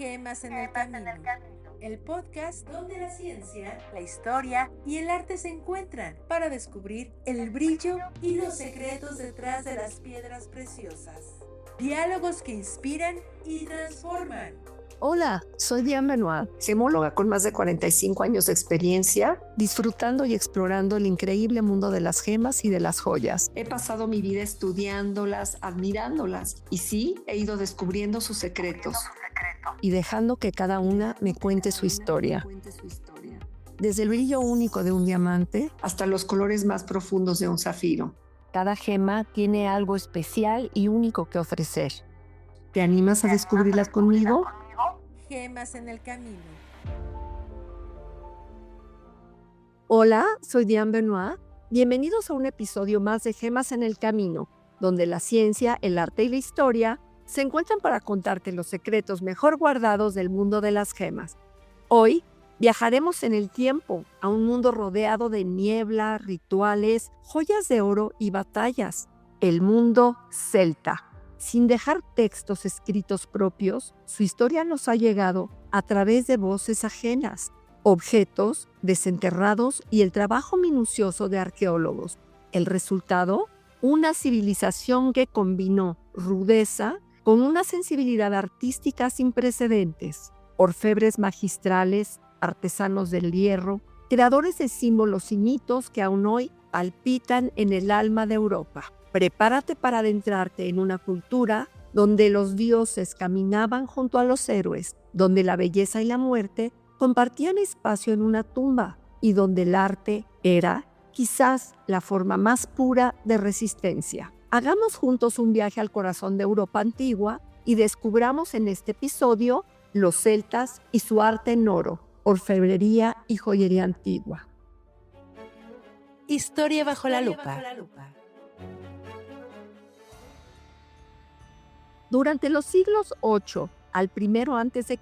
Gemas en el Camino, el podcast donde la ciencia, la historia y el arte se encuentran para descubrir el brillo y los secretos detrás de las piedras preciosas. Diálogos que inspiran y transforman. Hola, soy Diane Benoit, gemóloga con más de 45 años de experiencia, disfrutando y explorando el increíble mundo de las gemas y de las joyas. He pasado mi vida estudiándolas, admirándolas y sí, he ido descubriendo sus secretos y dejando que cada una me cuente su historia. Desde el brillo único de un diamante hasta los colores más profundos de un zafiro. Cada gema tiene algo especial y único que ofrecer. ¿Te animas a descubrirlas conmigo? Gemas en el Camino. Hola, soy Diane Benoit. Bienvenidos a un episodio más de Gemas en el Camino, donde la ciencia, el arte y la historia se encuentran para contarte los secretos mejor guardados del mundo de las gemas. Hoy viajaremos en el tiempo a un mundo rodeado de niebla, rituales, joyas de oro y batallas. El mundo celta. Sin dejar textos escritos propios, su historia nos ha llegado a través de voces ajenas, objetos desenterrados y el trabajo minucioso de arqueólogos. El resultado, una civilización que combinó rudeza con una sensibilidad artística sin precedentes. Orfebres magistrales, artesanos del hierro, creadores de símbolos y mitos que aún hoy palpitan en el alma de Europa. Prepárate para adentrarte en una cultura donde los dioses caminaban junto a los héroes, donde la belleza y la muerte compartían espacio en una tumba y donde el arte era, quizás, la forma más pura de resistencia. Hagamos juntos un viaje al corazón de Europa antigua y descubramos en este episodio los celtas y su arte en oro, orfebrería y joyería antigua. Historia bajo la lupa. Durante los siglos VIII al I a.C.,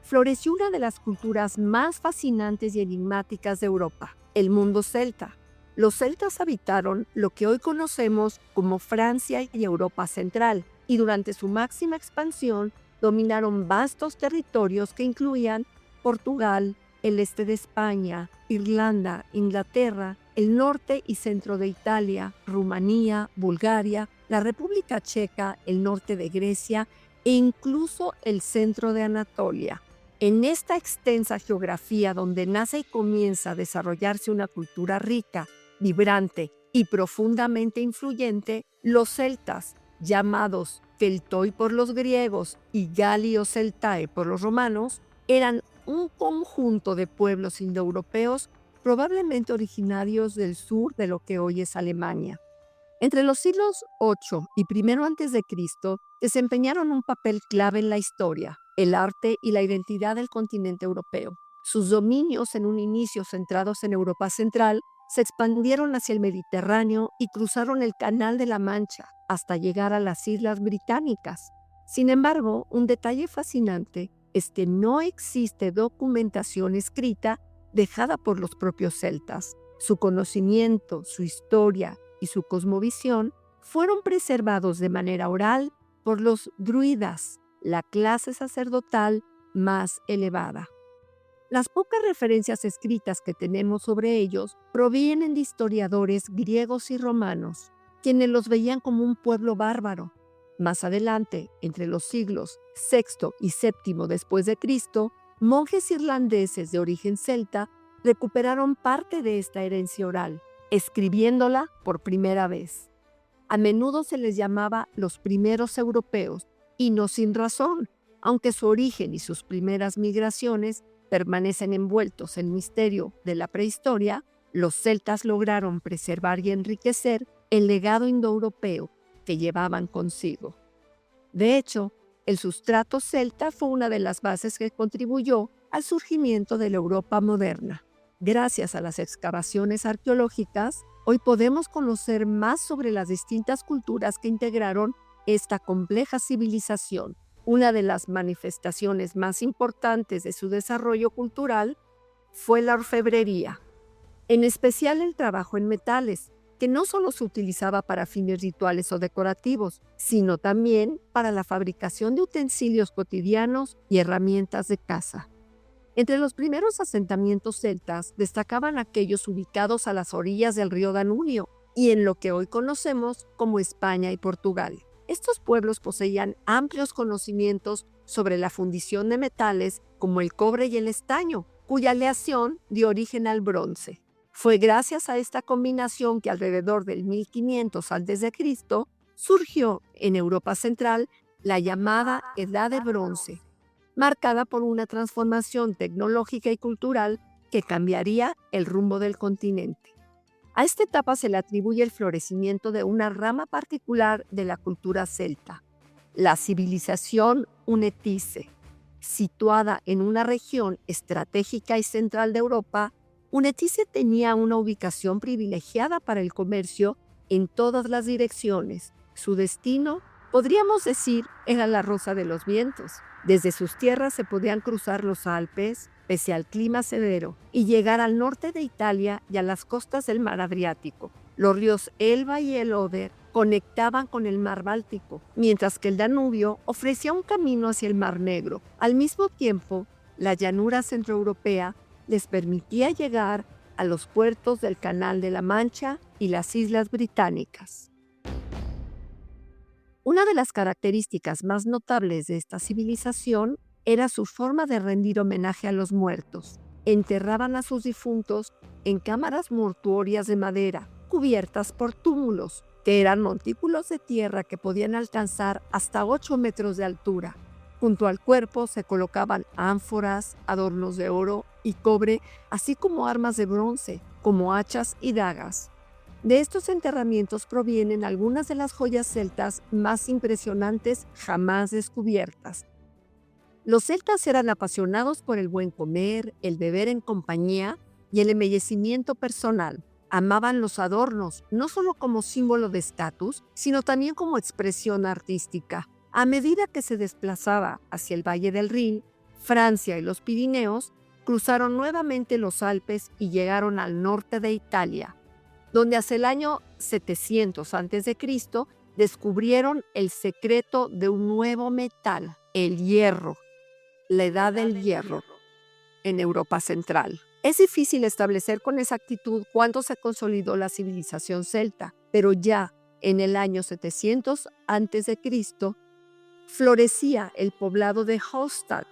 floreció una de las culturas más fascinantes y enigmáticas de Europa, el mundo celta. Los celtas habitaron lo que hoy conocemos como Francia y Europa Central, y durante su máxima expansión dominaron vastos territorios que incluían Portugal, el este de España, Irlanda, Inglaterra, el norte y centro de Italia, Rumanía, Bulgaria, la República Checa, el norte de Grecia e incluso el centro de Anatolia. En esta extensa geografía donde nace y comienza a desarrollarse una cultura rica, vibrante y profundamente influyente, los celtas, llamados Keltoi por los griegos y Galio Celtae por los romanos, eran un conjunto de pueblos indoeuropeos probablemente originarios del sur de lo que hoy es Alemania. Entre los siglos VIII y I a.C. desempeñaron un papel clave en la historia, el arte y la identidad del continente europeo. Sus dominios, en un inicio centrados en Europa Central, se expandieron hacia el Mediterráneo y cruzaron el Canal de la Mancha hasta llegar a las Islas Británicas. Sin embargo, un detalle fascinante es que no existe documentación escrita dejada por los propios celtas. Su conocimiento, su historia y su cosmovisión fueron preservados de manera oral por los druidas, la clase sacerdotal más elevada. Las pocas referencias escritas que tenemos sobre ellos provienen de historiadores griegos y romanos, quienes los veían como un pueblo bárbaro. Más adelante, entre los siglos VI y VII después de Cristo, monjes irlandeses de origen celta recuperaron parte de esta herencia oral, escribiéndola por primera vez. A menudo se les llamaba los primeros europeos, y no sin razón, aunque su origen y sus primeras migraciones permanecen envueltos en misterio de la prehistoria. Los celtas lograron preservar y enriquecer el legado indoeuropeo que llevaban consigo. De hecho, el sustrato celta fue una de las bases que contribuyó al surgimiento de la Europa moderna. Gracias a las excavaciones arqueológicas, hoy podemos conocer más sobre las distintas culturas que integraron esta compleja civilización. Una de las manifestaciones más importantes de su desarrollo cultural fue la orfebrería, en especial el trabajo en metales, que no solo se utilizaba para fines rituales o decorativos, sino también para la fabricación de utensilios cotidianos y herramientas de caza. Entre los primeros asentamientos celtas destacaban aquellos ubicados a las orillas del río Danubio y en lo que hoy conocemos como España y Portugal. Estos pueblos poseían amplios conocimientos sobre la fundición de metales como el cobre y el estaño, cuya aleación dio origen al bronce. Fue gracias a esta combinación que alrededor del 1500 a.C. surgió en Europa Central la llamada Edad de Bronce, marcada por una transformación tecnológica y cultural que cambiaría el rumbo del continente. A esta etapa se le atribuye el florecimiento de una rama particular de la cultura celta, la civilización hunetice. Situada en una región estratégica y central de Europa, Hunetice tenía una ubicación privilegiada para el comercio en todas las direcciones. Su destino, podríamos decir, era la Rosa de los Vientos. Desde sus tierras se podían cruzar los Alpes, pese al clima severo, y llegar al norte de Italia y a las costas del mar Adriático. Los ríos Elba y el Oder conectaban con el mar Báltico, mientras que el Danubio ofrecía un camino hacia el mar Negro. Al mismo tiempo, la llanura centroeuropea les permitía llegar a los puertos del Canal de la Mancha y las Islas Británicas. Una de las características más notables de esta civilización era su forma de rendir homenaje a los muertos. Enterraban a sus difuntos en cámaras mortuorias de madera, cubiertas por túmulos, que eran montículos de tierra que podían alcanzar hasta 8 metros de altura. Junto al cuerpo se colocaban ánforas, adornos de oro y cobre, así como armas de bronce, como hachas y dagas. De estos enterramientos provienen algunas de las joyas celtas más impresionantes jamás descubiertas. Los celtas eran apasionados por el buen comer, el beber en compañía y el embellecimiento personal. Amaban los adornos, no solo como símbolo de estatus, sino también como expresión artística. A medida que se desplazaba hacia el Valle del Rin, Francia y los Pirineos, cruzaron nuevamente los Alpes y llegaron al norte de Italia, donde hacia el año 700 a.C. descubrieron el secreto de un nuevo metal, el hierro, la Edad del Hierro, en Europa Central. Es difícil establecer con exactitud cuándo se consolidó la civilización celta, pero ya en el año 700 a.C., florecía el poblado de Hallstatt,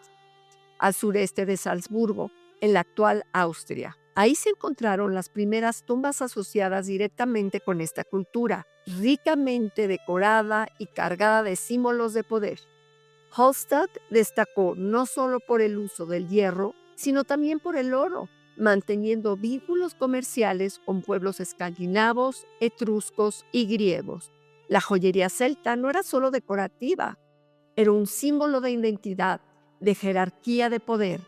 al sureste de Salzburgo, en la actual Austria. Ahí se encontraron las primeras tumbas asociadas directamente con esta cultura, ricamente decorada y cargada de símbolos de poder. Hallstatt destacó no solo por el uso del hierro, sino también por el oro, manteniendo vínculos comerciales con pueblos escandinavos, etruscos y griegos. La joyería celta no era solo decorativa, era un símbolo de identidad, de jerarquía de poder.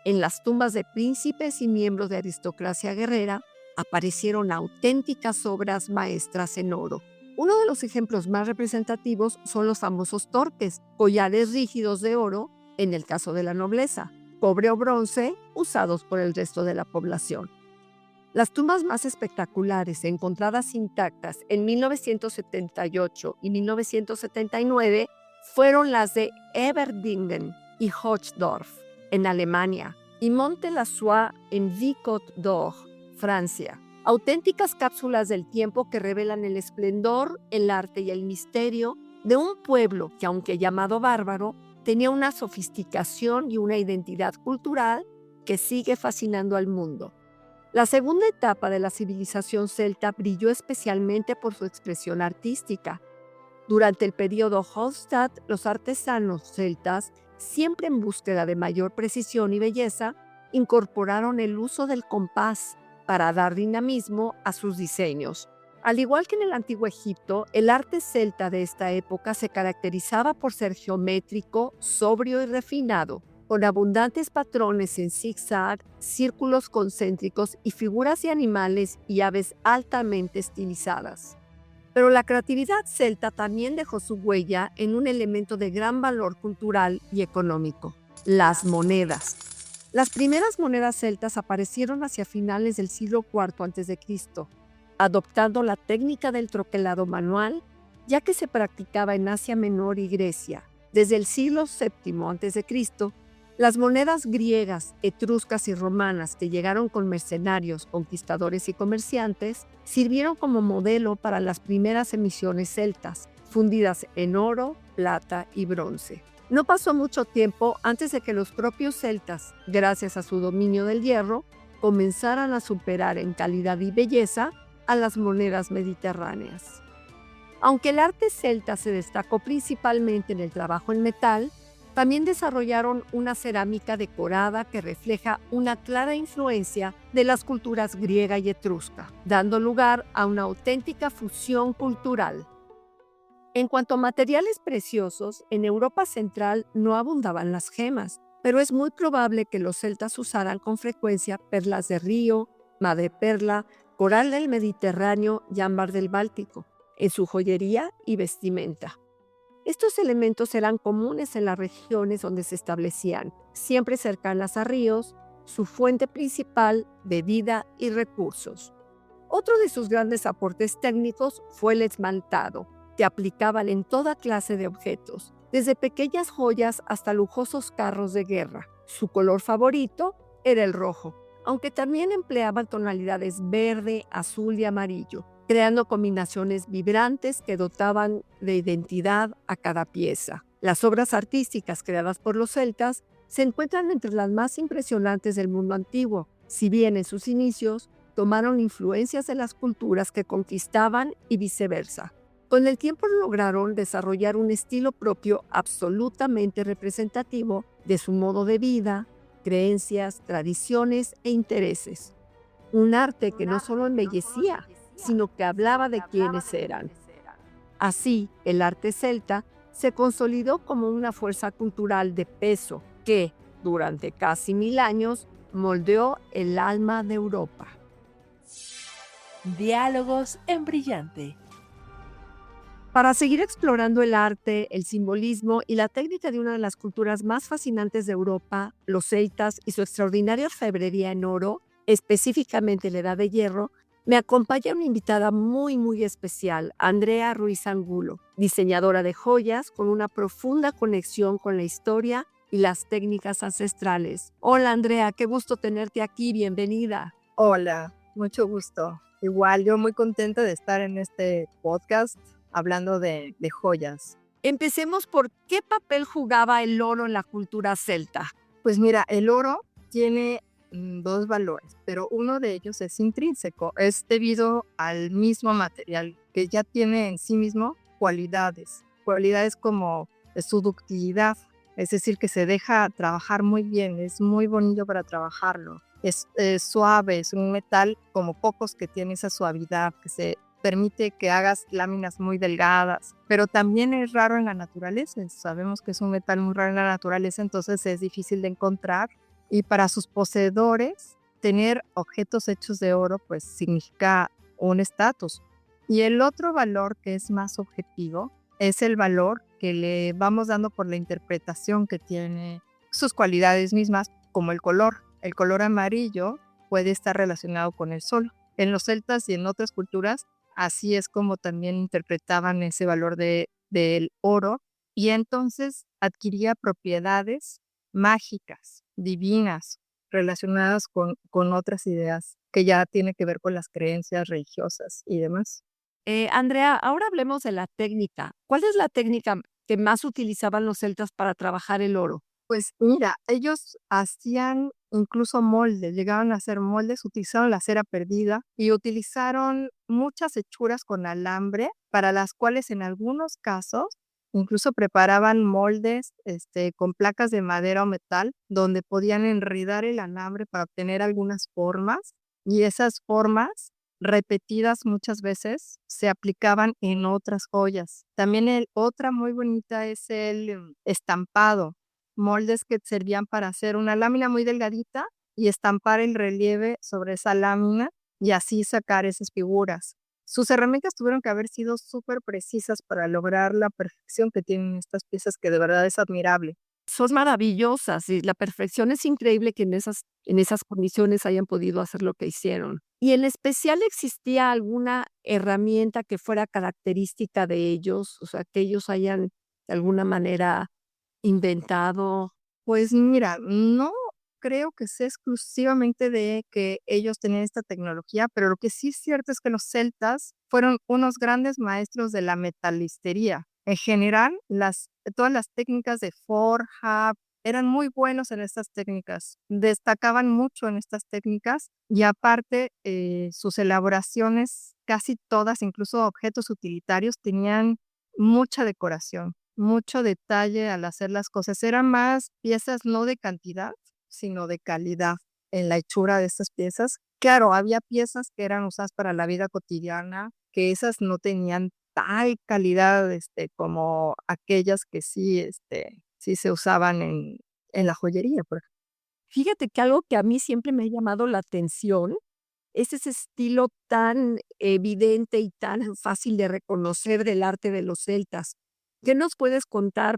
En las tumbas de príncipes y miembros de aristocracia guerrera aparecieron auténticas obras maestras en oro. Uno de los ejemplos más representativos son los famosos torques, collares rígidos de oro, en el caso de la nobleza, cobre o bronce, usados por el resto de la población. Las tumbas más espectaculares encontradas intactas en 1978 y 1979 fueron las de Everdingen y Hochdorf, en Alemania, y Monte-la-Soie en Vic-Côte-d'Or, Francia. Auténticas cápsulas del tiempo que revelan el esplendor, el arte y el misterio de un pueblo que, aunque llamado bárbaro, tenía una sofisticación y una identidad cultural que sigue fascinando al mundo. La segunda etapa de la civilización celta brilló especialmente por su expresión artística. Durante el periodo Hallstatt, los artesanos celtas, siempre en búsqueda de mayor precisión y belleza, incorporaron el uso del compás para dar dinamismo a sus diseños. Al igual que en el Antiguo Egipto, el arte celta de esta época se caracterizaba por ser geométrico, sobrio y refinado, con abundantes patrones en zigzag, círculos concéntricos y figuras de animales y aves altamente estilizadas. Pero la creatividad celta también dejó su huella en un elemento de gran valor cultural y económico: las monedas. Las primeras monedas celtas aparecieron hacia finales del siglo IV a.C. adoptando la técnica del troquelado manual, ya que se practicaba en Asia Menor y Grecia. Desde el siglo VII a.C., las monedas griegas, etruscas y romanas que llegaron con mercenarios, conquistadores y comerciantes sirvieron como modelo para las primeras emisiones celtas, fundidas en oro, plata y bronce. No pasó mucho tiempo antes de que los propios celtas, gracias a su dominio del hierro, comenzaran a superar en calidad y belleza a las monedas mediterráneas. Aunque el arte celta se destacó principalmente en el trabajo en metal, también desarrollaron una cerámica decorada que refleja una clara influencia de las culturas griega y etrusca, dando lugar a una auténtica fusión cultural. En cuanto a materiales preciosos, en Europa Central no abundaban las gemas, pero es muy probable que los celtas usaran con frecuencia perlas de río, madreperla, coral del Mediterráneo y ámbar del Báltico, en su joyería y vestimenta. Estos elementos eran comunes en las regiones donde se establecían, siempre cercanas a ríos, su fuente principal de vida y recursos. Otro de sus grandes aportes técnicos fue el esmaltado, que aplicaban en toda clase de objetos, desde pequeñas joyas hasta lujosos carros de guerra. Su color favorito era el rojo, aunque también empleaban tonalidades verde, azul y amarillo, creando combinaciones vibrantes que dotaban de identidad a cada pieza. Las obras artísticas creadas por los celtas se encuentran entre las más impresionantes del mundo antiguo, si bien en sus inicios tomaron influencias de las culturas que conquistaban y viceversa. Con el tiempo lograron desarrollar un estilo propio absolutamente representativo de su modo de vida, creencias, tradiciones e intereses. Un arte que no solo embellecía, sino que hablaba de quiénes eran. Así, el arte celta se consolidó como una fuerza cultural de peso que, durante casi 1000 años, moldeó el alma de Europa. Diálogos en Brillante. Para seguir explorando el arte, el simbolismo y la técnica de una de las culturas más fascinantes de Europa, los celtas y su extraordinaria orfebrería en oro, específicamente la Edad de Hierro, me acompaña una invitada muy especial, Andrea Ruiz Angulo, diseñadora de joyas con una profunda conexión con la historia y las técnicas ancestrales. Hola Andrea, qué gusto tenerte aquí, bienvenida. Hola, mucho gusto. Igual yo muy contenta de estar en este podcast hablando de joyas. Empecemos por ¿qué papel jugaba el oro en la cultura celta? Pues mira, el oro tiene dos valores, pero uno de ellos es intrínseco, es debido al mismo material que ya tiene en sí mismo cualidades como su ductilidad, es decir, que se deja trabajar muy bien, es muy bonito para trabajarlo, es suave, es un metal como pocos que tiene esa suavidad, que se permite que hagas láminas muy delgadas, pero también es raro en la naturaleza, sabemos que es un metal muy raro en la naturaleza, entonces es difícil de encontrar. Y para sus poseedores, tener objetos hechos de oro pues significa un estatus. Y el otro valor que es más objetivo es el valor que le vamos dando por la interpretación que tiene sus cualidades mismas, como el color. El color amarillo puede estar relacionado con el sol. En los celtas y en otras culturas, así es como también interpretaban ese valor del oro. Y entonces adquiría propiedades mágicas, divinas, relacionadas con otras ideas que ya tiene que ver con las creencias religiosas y demás. Andrea, ahora hablemos de la técnica. ¿Cuál es la técnica que más utilizaban los celtas para trabajar el oro? Pues mira, ellos hacían incluso moldes, llegaban a hacer moldes, utilizaron la cera perdida y utilizaron muchas hechuras con alambre, para las cuales en algunos casos incluso preparaban moldes con placas de madera o metal, donde podían enredar el alambre para obtener algunas formas, y esas formas, repetidas muchas veces, se aplicaban en otras joyas. También otra muy bonita es el estampado, moldes que servían para hacer una lámina muy delgadita y estampar el relieve sobre esa lámina y así sacar esas figuras. Sus herramientas tuvieron que haber sido súper precisas para lograr la perfección que tienen estas piezas, que de verdad es admirable. Son maravillosas y la perfección es increíble que en esas condiciones hayan podido hacer lo que hicieron. ¿Y en especial existía alguna herramienta que fuera característica de ellos? O sea, que ellos hayan de alguna manera inventado. Pues mira, no creo que sea exclusivamente de que ellos tenían esta tecnología, pero lo que sí es cierto es que los celtas fueron unos grandes maestros de la metalistería. En general, todas las técnicas de forja eran muy buenos en estas técnicas, destacaban mucho en estas técnicas y aparte sus elaboraciones, casi todas, incluso objetos utilitarios, tenían mucha decoración, mucho detalle al hacer las cosas. Eran más piezas no de cantidad, sino de calidad en la hechura de estas piezas. Claro, había piezas que eran usadas para la vida cotidiana, que esas no tenían tal calidad, como aquellas que sí, sí se usaban en la joyería, por ejemplo. Fíjate que algo que a mí siempre me ha llamado la atención es ese estilo tan evidente y tan fácil de reconocer del arte de los celtas. ¿Qué nos puedes contar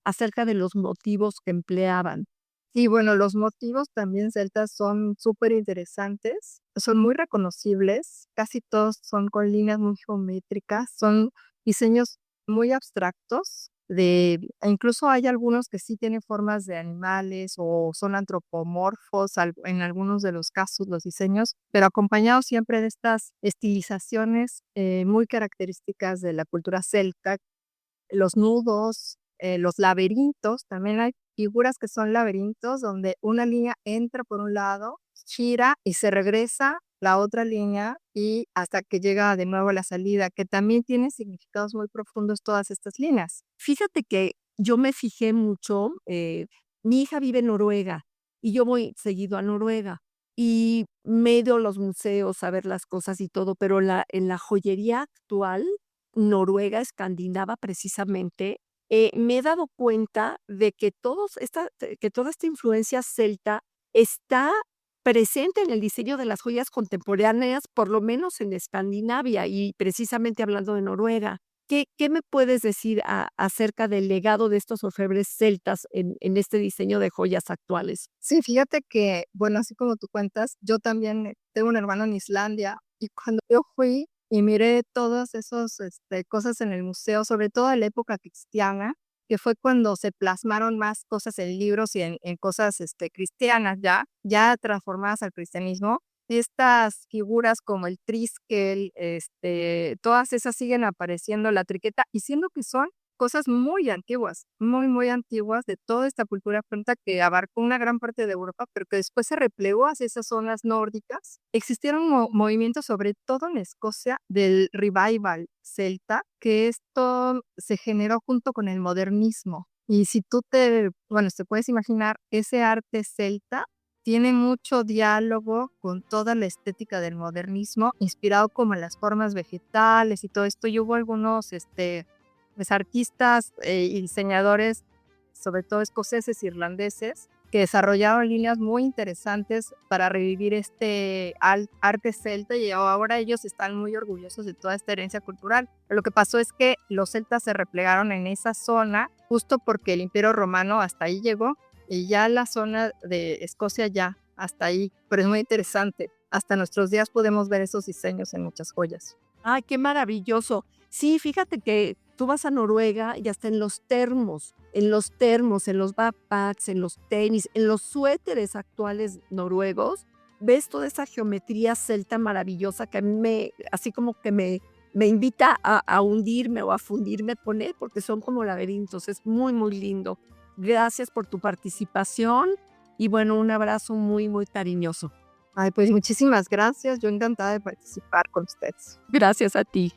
acerca de los motivos que empleaban? Y bueno, los motivos también celtas son súper interesantes, son muy reconocibles, casi todos son con líneas muy geométricas, son diseños muy abstractos, incluso hay algunos que sí tienen formas de animales o son antropomorfos en algunos de los casos los diseños, pero acompañados siempre de estas estilizaciones muy características de la cultura celta, los nudos, los laberintos, también hay figuras que son laberintos donde una línea entra por un lado, gira y se regresa la otra línea y hasta que llega de nuevo a la salida, que también tiene significados muy profundos todas estas líneas. Fíjate que yo me fijé mucho, mi hija vive en Noruega y yo voy seguido a Noruega y me he ido a los museos a ver las cosas y todo, pero en la joyería actual, noruega, escandinava precisamente, me he dado cuenta de que que toda esta influencia celta está presente en el diseño de las joyas contemporáneas, por lo menos en Escandinavia y precisamente hablando de Noruega. ¿Qué me puedes decir acerca del legado de estos orfebres celtas en este diseño de joyas actuales? Sí, fíjate que, bueno, así como tú cuentas, yo también tengo un hermano en Islandia y cuando yo fui y miré todas esas cosas en el museo, sobre todo en la época cristiana, que fue cuando se plasmaron más cosas en libros y en cosas cristianas ya transformadas al cristianismo. Estas figuras como el triskel, todas esas siguen apareciendo, la triqueta, y siendo que son cosas muy antiguas, muy, muy antiguas de toda esta cultura celta que abarcó una gran parte de Europa, pero que después se replegó hacia esas zonas nórdicas. Existieron movimientos, sobre todo en Escocia, del revival celta, que esto se generó junto con el modernismo. Y si bueno, te puedes imaginar, ese arte celta tiene mucho diálogo con toda la estética del modernismo, inspirado como en las formas vegetales y todo esto. Y hubo algunos, pues artistas y diseñadores, sobre todo escoceses e irlandeses, que desarrollaron líneas muy interesantes para revivir este arte celta y ahora ellos están muy orgullosos de toda esta herencia cultural. Lo que pasó es que los celtas se replegaron en esa zona justo porque el Imperio Romano hasta ahí llegó y ya la zona de Escocia ya hasta ahí, pero es muy interesante. Hasta nuestros días podemos ver esos diseños en muchas joyas. Ay, qué maravilloso. Sí, fíjate que tú vas a Noruega y hasta en los termos, en los backpacks, en los tenis, en los suéteres actuales noruegos, ves toda esa geometría celta maravillosa que a mí así como que me invita a hundirme o a fundirme con él, porque son como laberintos, es muy, muy lindo. Gracias por tu participación y bueno, un abrazo muy, muy cariñoso. Ay, pues muchísimas gracias. Yo encantada de participar con ustedes. Gracias a ti.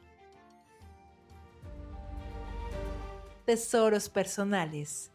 Tesoros personales.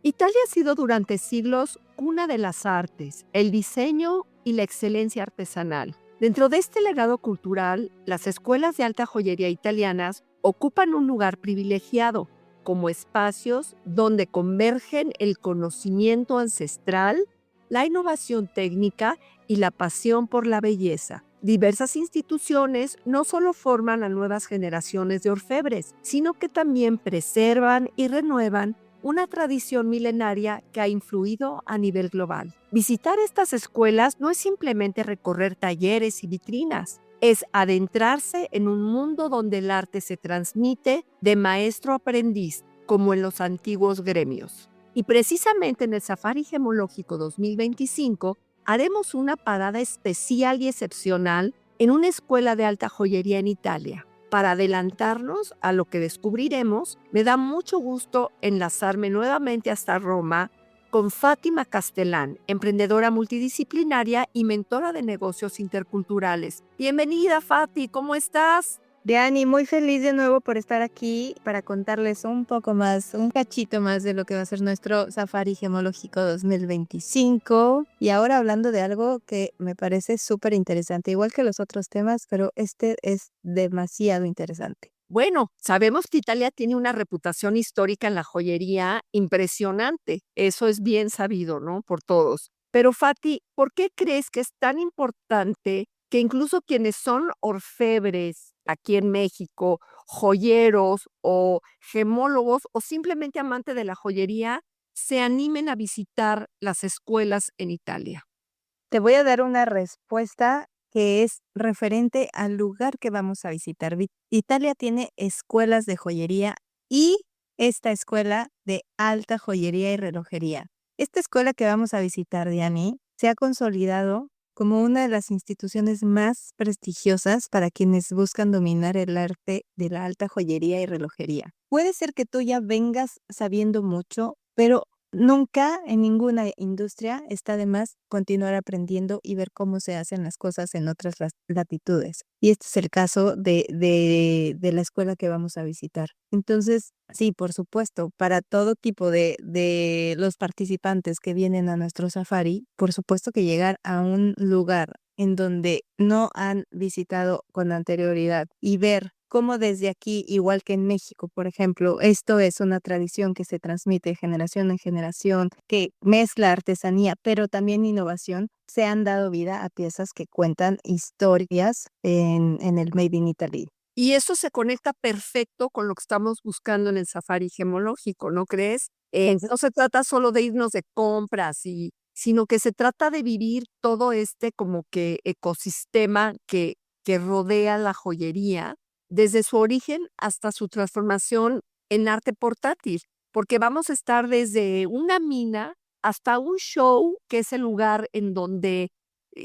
Italia ha sido durante siglos cuna de las artes, el diseño y la excelencia artesanal. Dentro de este legado cultural, las escuelas de alta joyería italianas ocupan un lugar privilegiado, como espacios donde convergen el conocimiento ancestral, la innovación técnica y la pasión por la belleza. Diversas instituciones no solo forman a nuevas generaciones de orfebres, sino que también preservan y renuevan una tradición milenaria que ha influido a nivel global. Visitar estas escuelas no es simplemente recorrer talleres y vitrinas, es adentrarse en un mundo donde el arte se transmite de maestro a aprendiz, como en los antiguos gremios. Y precisamente en el Safari Gemológico 2025 haremos una parada especial y excepcional en una escuela de alta joyería en Italia. Para adelantarnos a lo que descubriremos, me da mucho gusto enlazarme nuevamente hasta Roma con Fátima Castellán, emprendedora multidisciplinaria y mentora de negocios interculturales. Bienvenida, Fati, ¿cómo estás? Diani, muy feliz de nuevo por estar aquí para contarles un poco más, un cachito más de lo que va a ser nuestro Safari Gemológico 2025. Y ahora hablando de algo que me parece súper interesante, igual que los otros temas, pero este es demasiado interesante. Bueno, sabemos que Italia tiene una reputación histórica en la joyería impresionante. Eso es bien sabido, ¿no? Por todos. Pero Fati, ¿por qué crees que es tan importante que incluso quienes son orfebres aquí en México, joyeros o gemólogos o simplemente amantes de la joyería, se animen a visitar las escuelas en Italia? Te voy a dar una respuesta que es referente al lugar que vamos a visitar. Italia tiene escuelas de joyería y esta escuela de alta joyería y relojería. Esta escuela que vamos a visitar, Diani, se ha consolidado como una de las instituciones más prestigiosas para quienes buscan dominar el arte de la alta joyería y relojería. Puede ser que tú ya vengas sabiendo mucho, pero nunca en ninguna industria está de más continuar aprendiendo y ver cómo se hacen las cosas en otras latitudes. Y este es el caso de la escuela que vamos a visitar. Entonces, sí, por supuesto, para todo tipo de los participantes que vienen a nuestro safari, por supuesto que llegar a un lugar en donde no han visitado con anterioridad y ver cómo desde aquí, igual que en México, por ejemplo, esto es una tradición que se transmite de generación en generación, que mezcla artesanía, pero también innovación, se han dado vida a piezas que cuentan historias en el Made in Italy. Y eso se conecta perfecto con lo que estamos buscando en el safari gemológico, ¿no crees? No se trata solo de irnos de compras, sino que se trata de vivir todo este como que ecosistema que rodea la joyería, desde su origen hasta su transformación en arte portátil, porque vamos a estar desde una mina hasta un show, que es el lugar en donde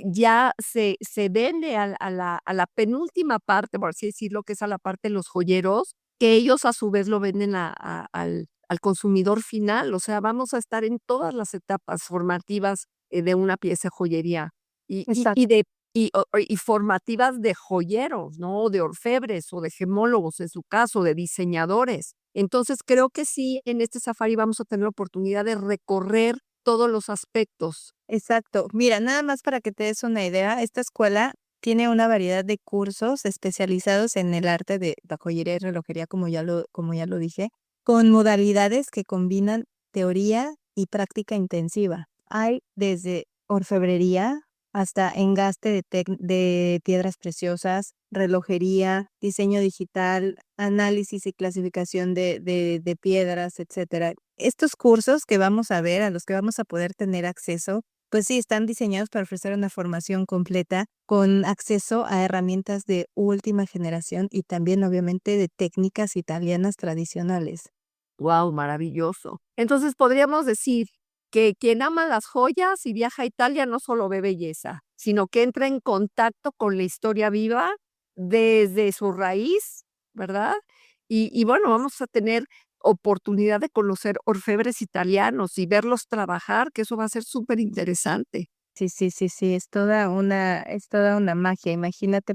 ya se vende a la penúltima parte, por así decirlo, que es a la parte de los joyeros, que ellos a su vez lo venden al consumidor final. O sea, vamos a estar en todas las etapas formativas de una pieza de joyería y formativas de joyeros, ¿no? De orfebres o de gemólogos, en su caso, de diseñadores. Entonces, creo que sí, en este safari vamos a tener la oportunidad de recorrer todos los aspectos. Exacto. Mira, nada más para que te des una idea, esta escuela tiene una variedad de cursos especializados en el arte de la joyería y relojería, como ya lo dije, con modalidades que combinan teoría y práctica intensiva. Hay desde orfebrería hasta engaste de piedras preciosas, relojería, diseño digital, análisis y clasificación de piedras, etcétera. Estos cursos que vamos a ver, a los que vamos a poder tener acceso, pues sí, están diseñados para ofrecer una formación completa con acceso a herramientas de última generación y también, obviamente, de técnicas italianas tradicionales. ¡Wow! Maravilloso. Entonces, podríamos decir que quien ama las joyas y viaja a Italia no solo ve belleza, sino que entra en contacto con la historia viva desde su raíz, ¿verdad? Y bueno, vamos a tener oportunidad de conocer orfebres italianos y verlos trabajar, que eso va a ser súper interesante. Sí, es toda una magia. Imagínate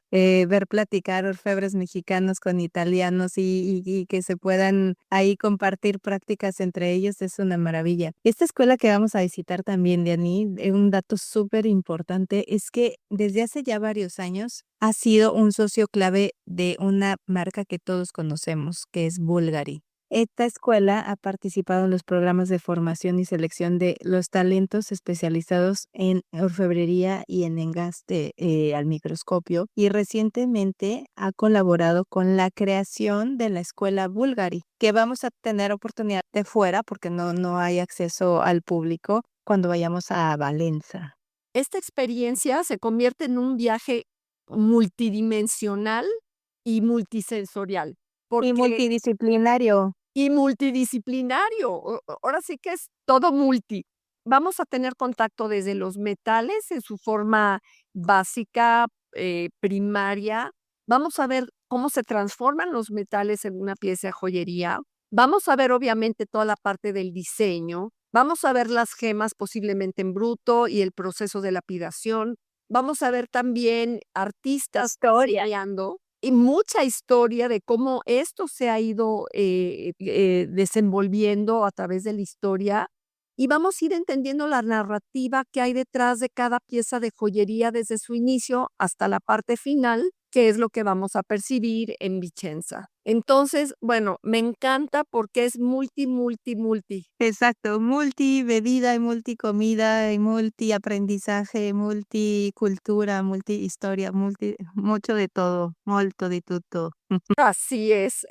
ver platicar orfebres mexicanos con italianos y que se puedan ahí compartir prácticas entre ellos, es una maravilla. Esta escuela que vamos a visitar también, Diani, un dato súper importante es que desde hace ya varios años ha sido un socio clave de una marca que todos conocemos, que es Bulgari. Esta escuela ha participado en los programas de formación y selección de los talentos especializados en orfebrería y en engaste al microscopio, y recientemente ha colaborado con la creación de la escuela Bulgari, que vamos a tener oportunidad de fuera porque no hay acceso al público cuando vayamos a Valencia. Esta experiencia se convierte en un viaje multidimensional y multisensorial. Y multidisciplinario. Y multidisciplinario. Ahora sí que es todo multi. Vamos a tener contacto desde los metales en su forma básica, primaria. Vamos a ver cómo se transforman los metales en una pieza de joyería. Vamos a ver obviamente toda la parte del diseño. Vamos a ver las gemas posiblemente en bruto y el proceso de lapidación. Vamos a ver también artistas creando y mucha historia de cómo esto se ha ido desenvolviendo a través de la historia, y vamos a ir entendiendo la narrativa que hay detrás de cada pieza de joyería desde su inicio hasta la parte final, que es lo que vamos a percibir en Vicenza. Entonces, bueno, me encanta porque es multi. Exacto, multi bebida y multi comida y multi aprendizaje, multicultura, multi historia, mucho de todo, molto di tutto. Así es,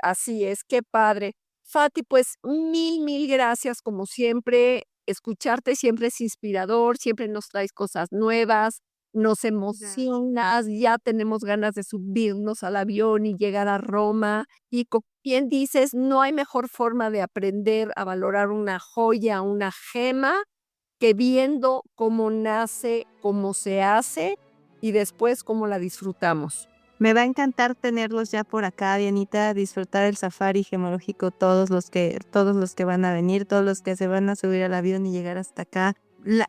qué padre. Fati, pues mil gracias como siempre. Escucharte siempre es inspirador, siempre nos traes cosas nuevas, nos emocionas, ya tenemos ganas de subirnos al avión y llegar a Roma. Y como bien dices, no hay mejor forma de aprender a valorar una joya, una gema, que viendo cómo nace, cómo se hace y después cómo la disfrutamos. Me va a encantar tenerlos ya por acá, Dianita, disfrutar el safari gemológico, todos los que van a venir, todos los que se van a subir al avión y llegar hasta acá.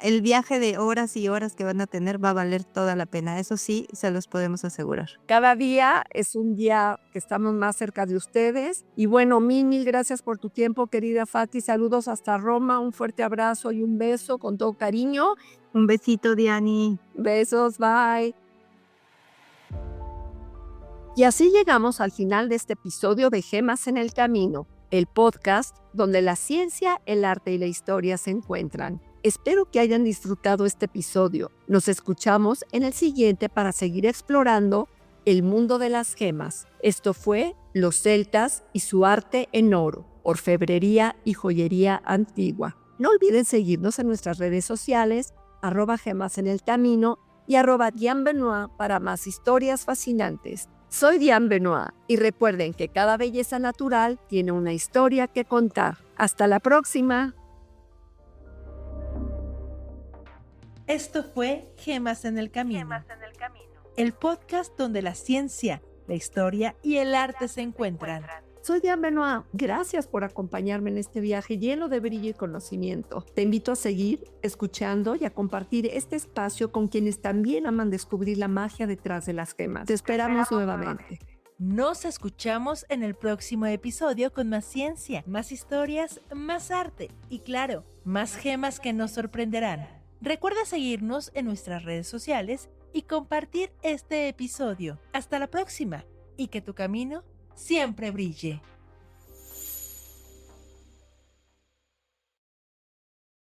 El viaje de horas y horas que van a tener va a valer toda la pena, eso sí, se los podemos asegurar. Cada día es un día que estamos más cerca de ustedes. Y bueno, mil gracias por tu tiempo, querida Fati. Saludos hasta Roma, un fuerte abrazo y un beso con todo cariño. Un besito, Diani. Besos, bye. Y así llegamos al final de este episodio de Gemas en el Camino, el podcast donde la ciencia, el arte y la historia se encuentran. Espero que hayan disfrutado este episodio. Nos escuchamos en el siguiente para seguir explorando el mundo de las gemas. Esto fue Los Celtas y su arte en oro, orfebrería y joyería antigua. No olviden seguirnos en nuestras redes sociales, @Gemas en el Camino y @DianeBenoit para más historias fascinantes. Soy Diane Benoit y recuerden que cada belleza natural tiene una historia que contar. Hasta la próxima. Esto fue Gemas en el Camino, el podcast donde la ciencia, la historia y el arte se encuentran. Soy Diane Benoit. Gracias por acompañarme en este viaje lleno de brillo y conocimiento. Te invito a seguir escuchando y a compartir este espacio con quienes también aman descubrir la magia detrás de las gemas. Te esperamos nuevamente. Nos escuchamos en el próximo episodio con más ciencia, más historias, más arte y claro, más gemas que nos sorprenderán. Recuerda seguirnos en nuestras redes sociales y compartir este episodio. Hasta la próxima y que tu camino siempre brille.